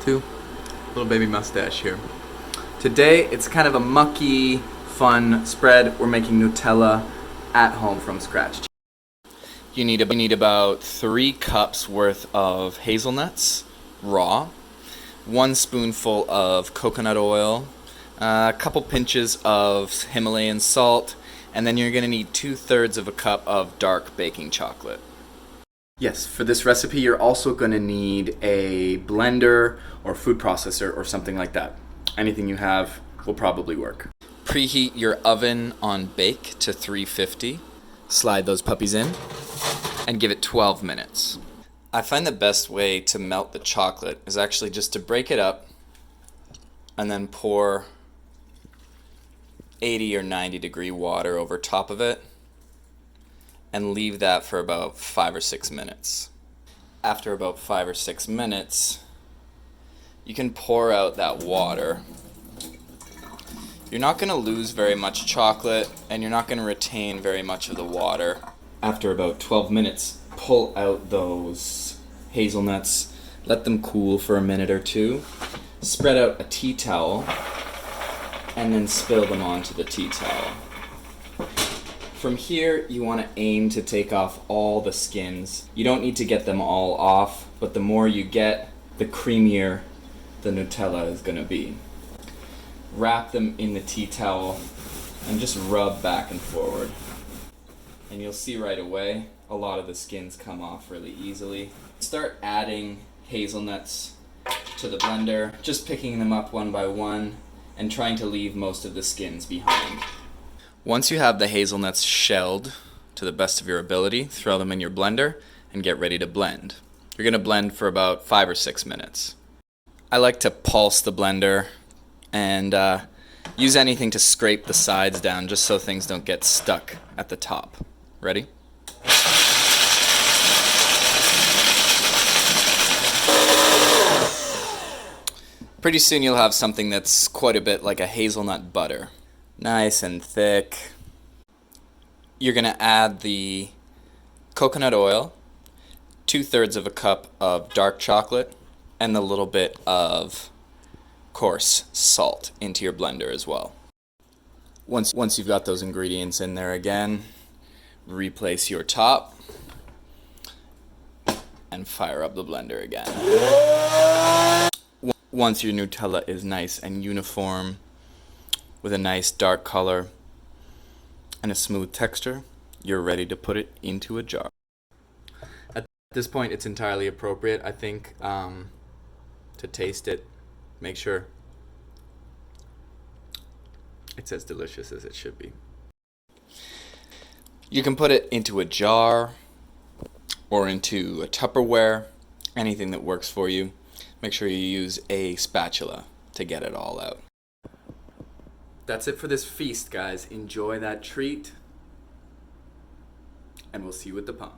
too. Little baby mustache here. Today it's kind of a mucky, fun spread. We're making Nutella at home from scratch. You need about 3 cups worth of hazelnuts raw, 1 spoonful of coconut oil, a couple pinches of Himalayan salt, and then you're going to need 2/3 of a cup of dark baking chocolate. Yes, for this recipe you're also going to need a blender or food processor or something like that. Anything you have will probably work. Preheat your oven on bake to 350. Slide those puppies in and give it 12 minutes. I find the best way to melt the chocolate is actually just to break it up and then pour 80 or 90 degree water over top of it and leave that for about 5 or 6 minutes. After about 5 or 6 minutes, you can pour out that water. You're not going to lose very much chocolate and you're not going to retain very much of the water. After about 12 minutes, pull out those hazelnuts, let them cool for a minute or two, spread out a tea towel, and then spill them onto the tea towel. From here, you want to aim to take off all the skins. You don't need to get them all off, but the more you get, the creamier the Nutella is going to be. Wrap them in the tea towel and just rub back and forward. And you'll see right away, a lot of the skins come off really easily. Start adding hazelnuts to the blender, just picking them up one by one and trying to leave most of the skins behind. Once you have the hazelnuts shelled to the best of your ability, throw them in your blender and get ready to blend. You're going to blend for about 5 or 6 minutes. I like to pulse the blender and use anything to scrape the sides down just so things don't get stuck at the top. Ready? Pretty soon you'll have something that's quite a bit like a hazelnut butter. Nice and thick. You're going to add the coconut oil, 2/3 of a cup of dark chocolate, and a little bit of coarse salt into your blender as well. Once you've got those ingredients in there again, replace your top and fire up the blender again. Once your Nutella is nice and uniform with a nice dark color and a smooth texture, you're ready to put it into a jar. At this point it's entirely appropriate, I think, to taste it. Make sure it's as delicious as it should be. You can put it into a jar or into a Tupperware, anything that works for you. Make sure you use a spatula to get it all out. That's it for this feast, guys. Enjoy that treat, and we'll see you at the pump.